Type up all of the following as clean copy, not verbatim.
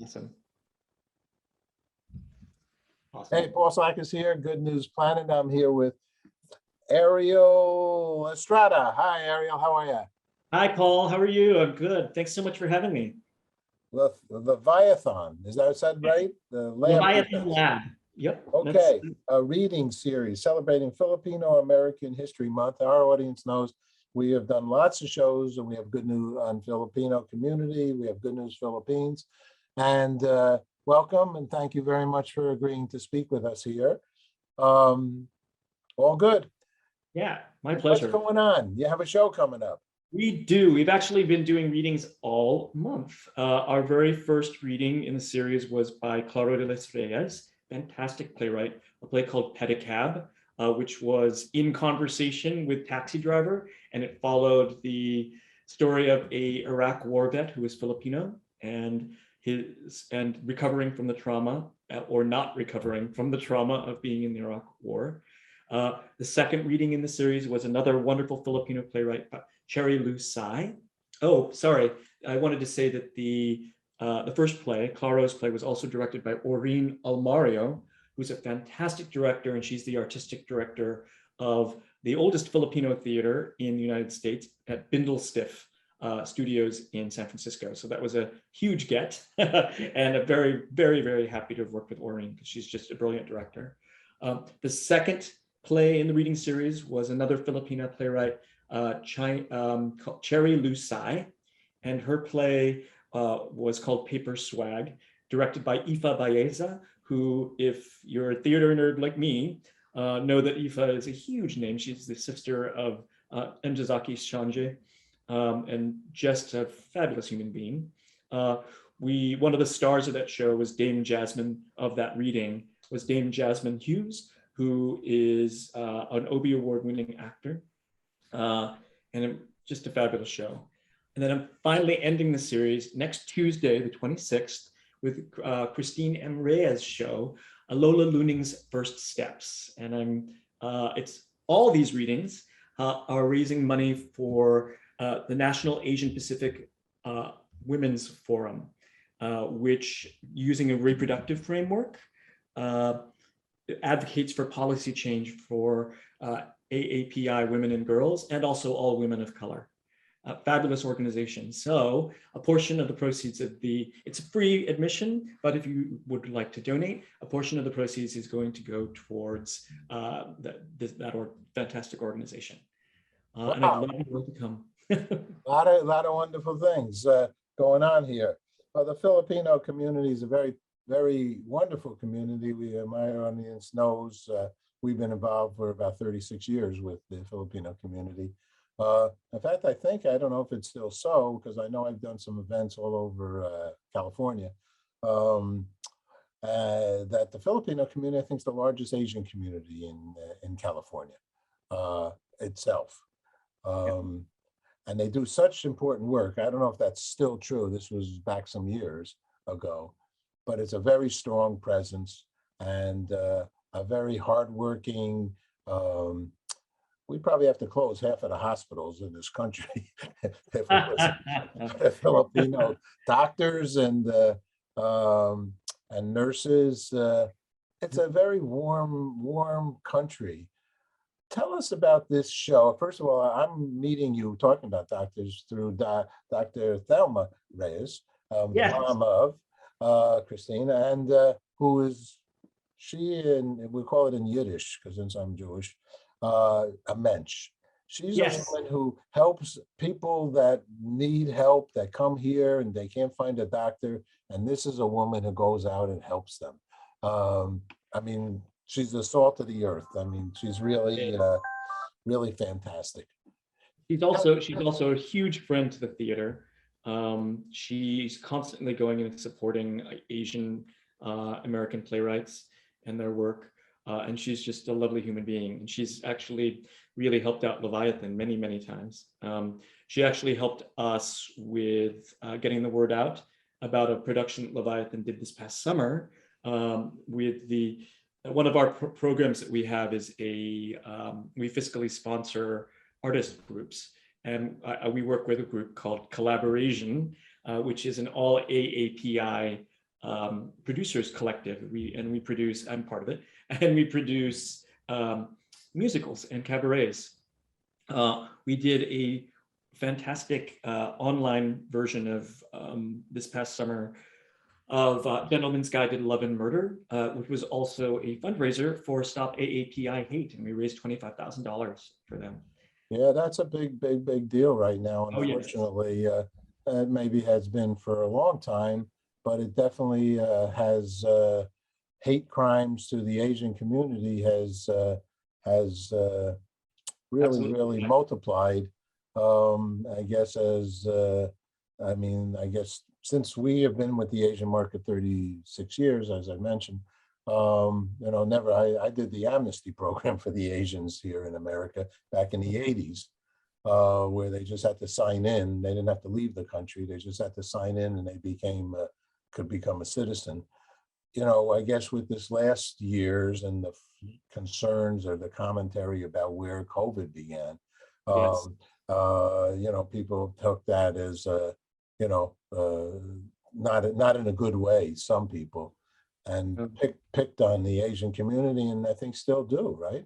Awesome. Hey, Paul Sakis here, Good News Planet. I'm here with Ariel Estrada. Hi, Ariel. How are you? Hi, Paul. How are you? I'm good. Thanks so much for having me. The Leviathan. Is that said right? The lab. Leviathan Lab. Yep. Okay. A reading series celebrating Filipino American History Month. Our audience knows we have done lots of shows, and we have Good News on Filipino community. We have Good News Philippines. And welcome, and thank you very much for agreeing to speak with us here. All good. Yeah, my pleasure. What's going on? You have a show coming up. We do. We've actually been doing readings all month. Our very first reading in the series was by Claro de los Reyes, fantastic playwright, a play called Pedicab, which was in conversation with Taxi Driver, and it followed the story of a Iraq war vet who was Filipino and recovering from the trauma, or not recovering from the trauma of being in the Iraq war. The second reading in the series was another wonderful Filipino playwright, Cherry Lu Sai. Oh, sorry. I wanted to say that the first play, Claro's play, was also directed by Oreen Almario, who's a fantastic director, and she's the artistic director of the oldest Filipino theater in the United States at Bindlestiff Studios in San Francisco. So that was a huge get, and a very, very, very happy to have worked with Oreen because she's just a brilliant director. The second play in the reading series was another Filipino playwright, Cherry Lu Sai, and her play was called Paper Swag, directed by Ifa Baeza, who, if you're a theater nerd like me, know that Ifa is a huge name. She's the sister of Njazaki Shanje, and just a fabulous human being. One of the stars of that show was Dame Jasmine of that reading, was Dame Jasmine Hughes, who is an Obie Award-winning actor, and just a fabulous show. And then I'm finally ending the series next Tuesday, the 26th, with Christine M. Reyes' show, Lola Luning's First Steps. And it's all these readings are raising money for the National Asian Pacific Women's Forum, which, using a reproductive framework, advocates for policy change for AAPI women and girls, and also all women of color. Fabulous organization. So a portion of the proceeds of it's a free admission, but if you would like to donate, a portion of the proceeds is going to go towards that fantastic organization. Wow. And I'd love you to come. A lot of wonderful things going on here. Well, the Filipino community is a very, very wonderful community. My audience knows we've been involved for about 36 years with the Filipino community. In fact, I don't know if it's still so, because I know I've done some events all over California, that the Filipino community, I think, is the largest Asian community in California itself. And they do such important work. I don't know if that's still true. This was back some years ago, but it's a very strong presence and a very hardworking. We probably have to close half of the hospitals in this country if it was Filipino doctors and nurses. It's a very warm country. Tell us about this show. First of all, I'm meeting you talking about doctors through Dr. Thelma Reyes, Yes. the mom of Christina, and who is she? And we call it in Yiddish because since I'm Jewish. A mensch. She's a woman who helps people that need help, that come here and they can't find a doctor. And this is a woman who goes out and helps them. I mean, she's the salt of the earth. I mean, she's really, really fantastic. She's also a huge friend to the theater. She's constantly going and supporting Asian American playwrights and their work. And she's just a lovely human being. And she's actually really helped out Leviathan many, many times. She actually helped us with getting the word out about a production Leviathan did this past summer with one of our programs that we have is we fiscally sponsor artist groups. And we work with a group called Collaboration, which is an all AAPI producers collective. We produce, I'm part of it, and we produce musicals and cabarets. We did a fantastic online version of this past summer of Gentleman's Guide to Love and Murder, which was also a fundraiser for Stop AAPI Hate, and we raised $25,000 for them. Yeah, that's a big deal right now. Oh, yes. Unfortunately, it maybe has been for a long time, but it definitely has hate crimes to the Asian community has really, really multiplied. I guess I guess since we have been with the Asian market 36 years, as I mentioned, I did the amnesty program for the Asians here in America back in the 80s, where they just had to sign in. They didn't have to leave the country. They just had to sign in and they could become a citizen. I guess with this last year's and the concerns or the commentary about where COVID began, Yes. people took that as, not in a good way, some people, and picked on the Asian community, and I think still do, right?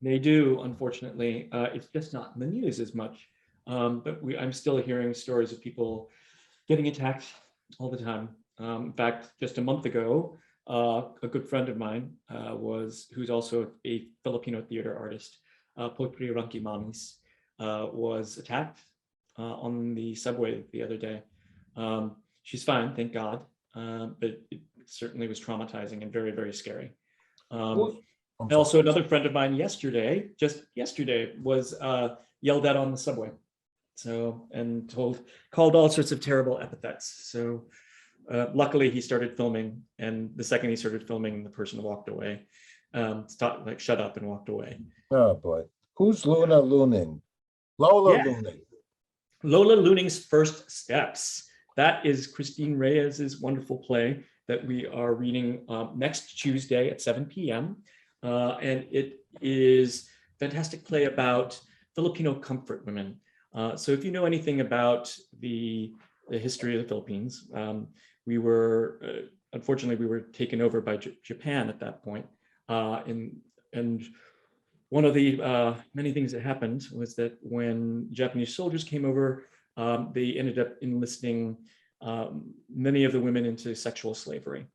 They do, unfortunately. It's just not in the news as much. But I'm still hearing stories of people getting attacked all the time. In fact, just a month ago, a good friend of mine who's also a Filipino theater artist, Potri Ranki Mamis, was attacked on the subway the other day. She's fine, thank God, but it certainly was traumatizing and very, very scary. Also, another friend of mine just yesterday, was yelled at on the subway. So, and called all sorts of terrible epithets. So luckily he started filming, and the second he started filming, the person walked away, shut up and walked away. Oh boy. Who's Luna Luning? Lola Luning. Lola Luning's First Steps. That is Christine Reyes's wonderful play that we are reading next Tuesday at 7 p.m. And it is a fantastic play about Filipino comfort women. So if you know anything about the history of the Philippines, unfortunately, we were taken over by Japan at that point. And one of the many things that happened was that when Japanese soldiers came over, they ended up enlisting many of the women into sexual slavery,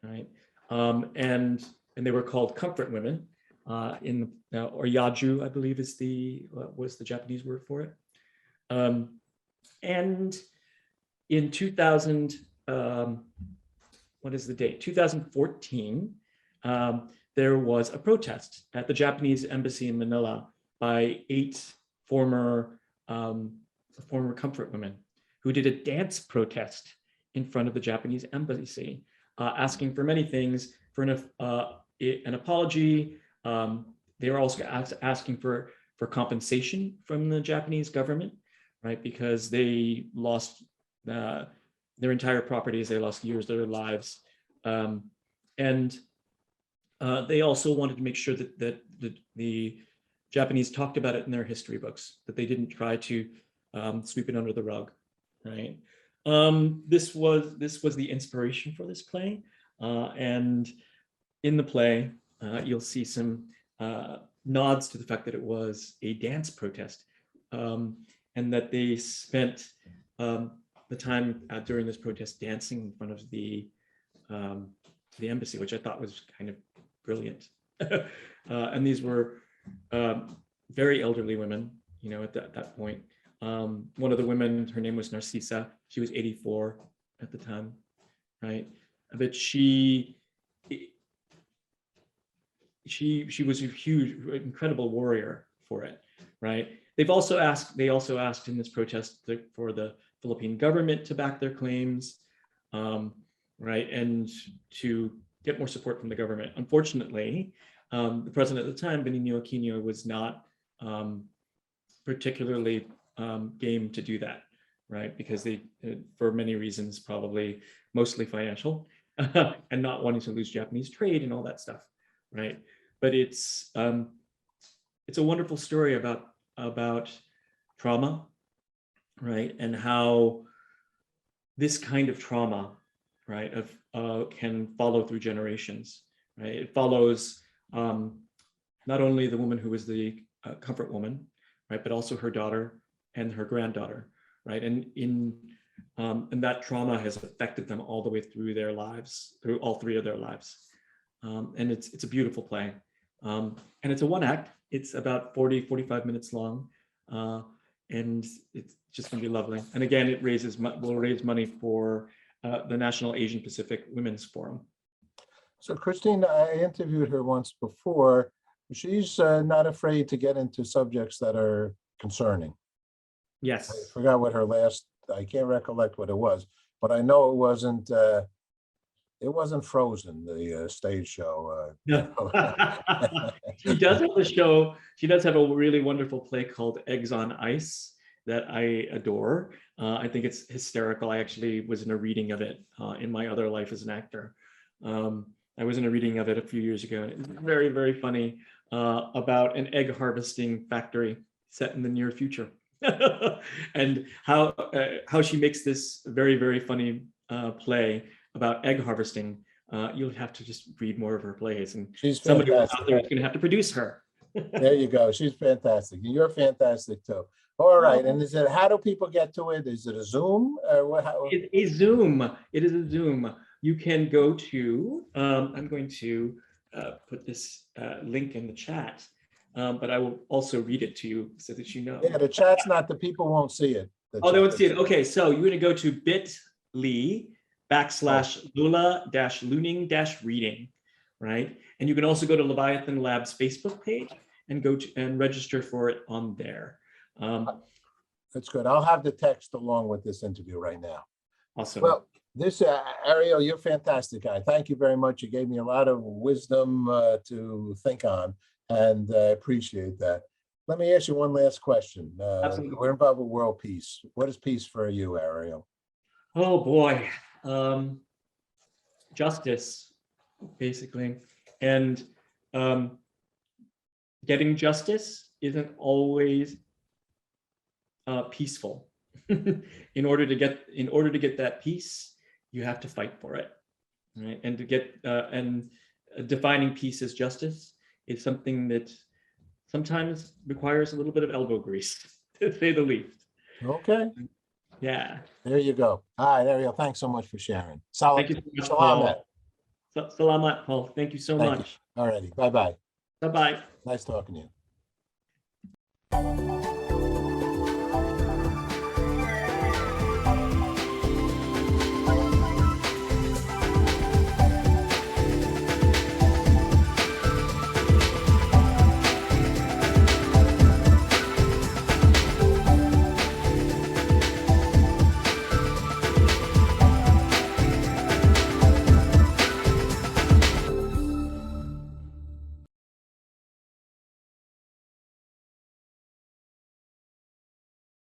right? And they were called comfort women, or yaju, I believe was the Japanese word for it. And in 2014, there was a protest at the Japanese embassy in Manila by 8 former comfort women who did a dance protest in front of the Japanese embassy, asking for many things, for an apology. They were also asking for compensation from the Japanese government, right? Because they lost their entire properties, they lost years of their lives. And they also wanted to make sure that the Japanese talked about it in their history books, that they didn't try to sweep it under the rug, right? This was the inspiration for this play. And in the play, you'll see some nods to the fact that it was a dance protest, and that they spent the time during this protest dancing in front of the embassy, which I thought was kind of brilliant. And these were very elderly women, at that point. One of the women, her name was Narcisa. She was 84 at the time, right? But she was a huge, incredible warrior for it, right? They also asked in this protest for the Philippine government to back their claims, right, and to get more support from the government. Unfortunately, the president at the time, Benigno Aquino, was not particularly game to do that, right? Because they, for many reasons, probably mostly financial, and not wanting to lose Japanese trade and all that stuff, right? But it's a wonderful story about trauma, right? And how this kind of trauma, right, of can follow through generations, right? It follows not only the woman who was the comfort woman, right, but also her daughter and her granddaughter, right? And that trauma has affected them all the way through their lives, through all three of their lives. And it's a beautiful play. And it's a one act. It's about 45 minutes long. And it's just gonna be lovely. And again, it will raise money for the National Asian Pacific Women's Forum. So Christine, I interviewed her once before. She's not afraid to get into subjects that are concerning. I Yes. forgot what her last, I can't recollect what it was, but I know it wasn't Frozen, the stage show. She does have a show. She does have a really wonderful play called Eggs on Ice that I adore. I think it's hysterical. I actually was in a reading of it in my other life as an actor. I was in a reading of it a few years ago. And it's very, very funny about an egg harvesting factory set in the near future. And how she makes this very, very funny play about egg harvesting. You'll have to just read more of her plays, and She's somebody out fantastic. there is going to have to produce her. There you go. She's fantastic. You're fantastic too. All right. And how do people get to it? Is it a Zoom or what? It's a Zoom. It is a Zoom. You can go to, I'm going to put this link in the chat, but I will also read it to you so that you know. Yeah, the chat's not, the people won't see it. They won't see it. Okay, so you're going to go to bit.ly/Lula-Looning-Reading, right? And you can also go to Leviathan Lab's Facebook page and go to and register for it on there. That's good. I'll have the text along with this interview right now. Awesome. Well, this Ariel, you're a fantastic guy. Thank you very much. You gave me a lot of wisdom to think on, and I appreciate that. Let me ask you one last question. We're involved with world peace. What is peace for you, Ariel? Oh boy, justice, basically, and getting justice isn't always peaceful. In order to get that peace, you have to fight for it, right? And to get and defining peace as justice is something that sometimes requires a little bit of elbow grease, to say the least. Okay. Yeah. There you go. All right, Ariel, thanks so much for sharing. Thank you so much, Paul. Salamat, Paul. Thank you so much. All righty. Bye-bye. Bye-bye. Nice talking to you.